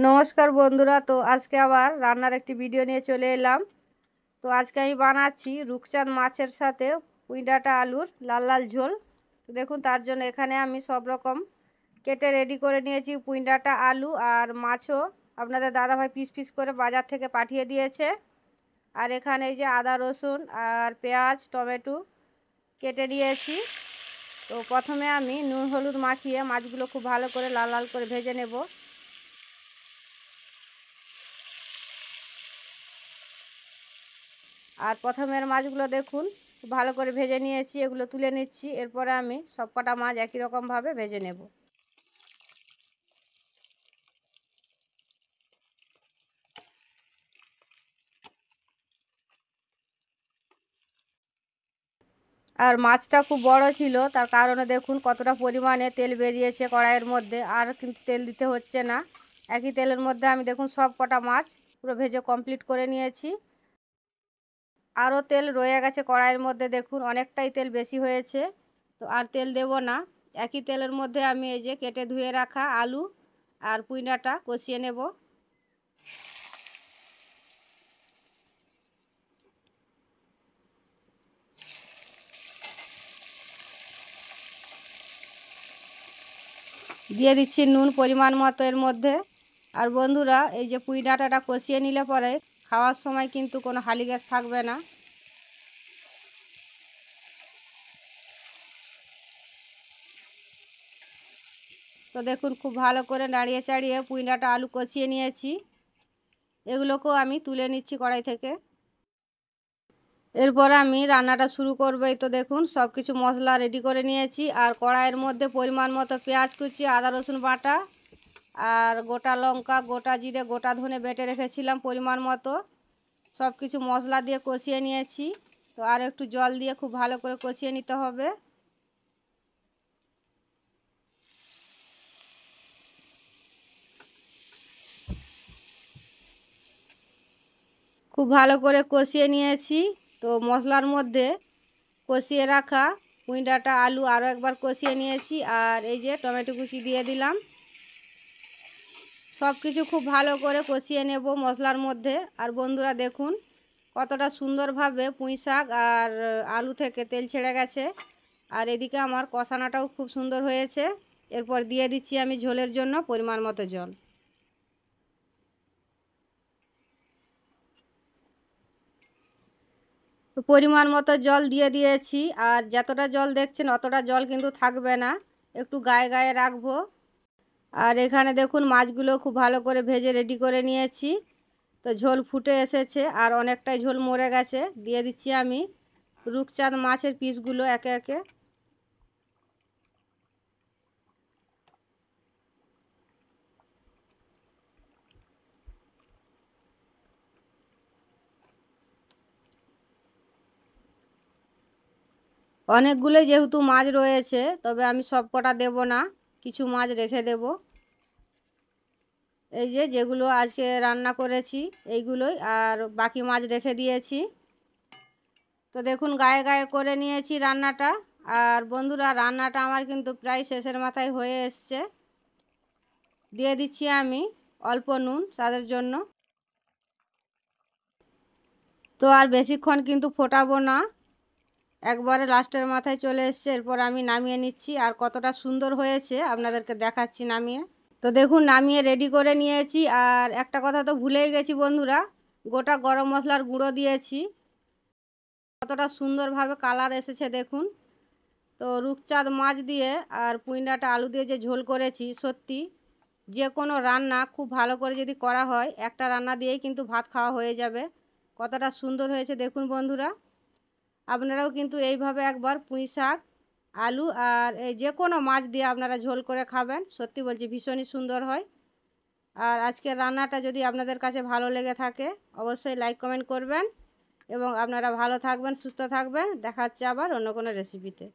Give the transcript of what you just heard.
নমস্কার বন্ধুরা, তো আজকে আবার রান্নার একটি ভিডিও নিয়ে চলে এলাম। তো আজকে আমি বানাচ্ছি রূপচাঁদ মাছের সাথে পুঁই ডাঁটা আলুর লাল লাল ঝোল। তো দেখুন, তার জন্য এখানে আমি সব রকম কেটে রেডি করে নিয়েছি। পুঁই ডাঁটা, আলু আর মাছও আপনাদের দাদাভাই পিস পিস করে বাজার থেকে পাঠিয়ে দিয়েছে। আর এখানে এই যে আদা রসুন আর পেঁয়াজ টমেটো কেটে নিয়েছি। তো প্রথমে আমি নুন হলুদ মাখিয়ে মাছগুলো খুব ভালো করে লাল লাল করে ভেজে নেব। আর প্রথমের মাছগুলো দেখুন খুব ভালো করে ভেজে নিয়েছি, এগুলো তুলে নিচ্ছি। এরপরে আমি সব কটা মাছ একই রকমভাবে ভেজে নেব। আর মাছটা খুব বড় ছিল, তার কারণে দেখুন কতটা পরিমাণে তেল বেরিয়েছে কড়াইয়ের মধ্যে। আর কিন্তু তেল দিতে হচ্ছে না, একই তেলের মধ্যে আমি দেখুন সব কটা মাছ পুরো ভেজে কমপ্লিট করে নিয়েছি। আরও তেল রয়ে গেছে কড়াইয়ের মধ্যে, দেখুন অনেকটাই তেল বেশি হয়েছে। তো আর তেল দেব না, একই তেলের মধ্যে আমি এই যে কেটে ধুয়ে রাখা আলু আর পুঁই ডাঁটা কষিয়ে নেব। দিয়ে দিচ্ছি নুন পরিমাণ মতো এর মধ্যে। আর বন্ধুরা, এই যে পুঁই ডাঁটাটা কষিয়ে নিলে পরে খাওয়ার সময় কিন্তু কোনো হালি গ্যাস থাকবে না। তো দেখুন খুব ভালো করে নাড়িয়ে চাড়িয়ে পুঁই ডাঁটা আলু কষিয়ে নিয়েছি, এগুলোকেও আমি তুলে নিচ্ছি কড়াই থেকে। এরপর আমি রান্নাটা শুরু করবো। এই তো দেখুন সব কিছু মশলা রেডি করে নিয়েছি। আর কড়াইয়ের মধ্যে পরিমাণ মতো পেঁয়াজ কুচি, আদা রসুন বাটা আর গোটা লঙ্কা, গোটা জিরে, গোটা ধনে বেটে রেখেছিলাম পরিমাণ মতো, সব কিছু মশলা দিয়ে কষিয়ে নিয়েছি। তো আর একটু জল দিয়ে খুব ভালো করে কষিয়ে নিতে হবে। খুব ভালো করে কষিয়ে নিয়েছি। তো মশলার মধ্যে কষিয়ে রাখা পুঁই ডাঁটা আলু আরও একবার কষিয়ে নিয়েছি। আর এই যে টমেটো কুচি দিয়ে দিলাম, সব কিছু খুব ভালো করে কষিয়ে নেব মশলার মধ্যে। আর বন্ধুরা দেখুন কতটা সুন্দরভাবে পুঁই শাক আর আলু থেকে তেল ছেড়ে গেছে। আর এদিকে আমার কষানোটাও খুব সুন্দর হয়েছে। এরপর দিয়ে দিচ্ছি আমি ঝোলের জন্য পরিমাণ মতো জল। তো পরিমাণ মতো জল দিয়ে দিয়েছি। আর যতটা জল দেখছেন অতটা জল কিন্তু থাকবে না, একটু গায়ে গায়ে রাখবো। আর এখানে দেখুন মাছগুলো খুব ভালো করে ভেজে রেডি করে নিয়েছি। তো ঝোল ফুটে এসেছে আর অনেকটাই ঝোল মরে গেছে। দিয়ে দিচ্ছি আমি রূপচাঁদ মাছের পিসগুলো একে একে। অনেকগুলোই যেহেতু মাছ রয়েছে, তবে আমি সব কটা দেবো না, কিছু মাছ রেখে দেব। এই যে যেগুলো আজকে রান্না করেছি এইগুলোই, আর বাকি মাছ রেখে দিয়েছি। তো দেখুন গায়ে গায়ে করে নিয়েছি রান্নাটা। আর বন্ধুরা, রান্নাটা আমার কিন্তু প্রায় শেষের মাথায় হয়ে এসছে। দিয়ে দিচ্ছি আমি অল্প নুন স্বাদের জন্য। তো আর বেশিক্ষণ কিন্তু ফোটাবো না, একবারে লাস্টের মাথায় চলে এসছে। এরপর আমি নামিয়ে নিচ্ছি। আর কতটা সুন্দর হয়েছে আপনাদেরকে দেখাচ্ছি নামিয়ে। তো দেখুন নামিয়ে রেডি করে নিয়েছি। আর একটা কথা তো ভুলেই গেছি বন্ধুরা, গোটা গরম মশলার গুঁড়ো দিয়েছি। কতটা সুন্দরভাবে কালার এসেছে দেখুন। তো রূপচাঁদ মাছ দিয়ে আর পুঁই ডাঁটা আলু দিয়ে যে ঝোল করেছি, সত্যি যে কোনো রান্না খুব ভালো করে যদি করা হয়, একটা রান্না দিয়েই কিন্তু ভাত খাওয়া হয়ে যাবে। কতটা সুন্দর হয়েছে দেখুন বন্ধুরা। আপনারাও কিন্তু এইভাবে একবার পুঁই শাক, আলু আর এই যে কোনো মাছ দিয়ে আপনারা ঝোল করে খাবেন, সত্যি বলছি ভীষণই সুন্দর হয়। আর আজকের রান্নাটা যদি আপনাদের কাছে ভালো লেগে থাকে অবশ্যই লাইক কমেন্ট করবেন। এবং আপনারা ভালো থাকবেন, সুস্থ থাকবেন। দেখা হচ্ছে আবার অন্য কোনো রেসিপিতে।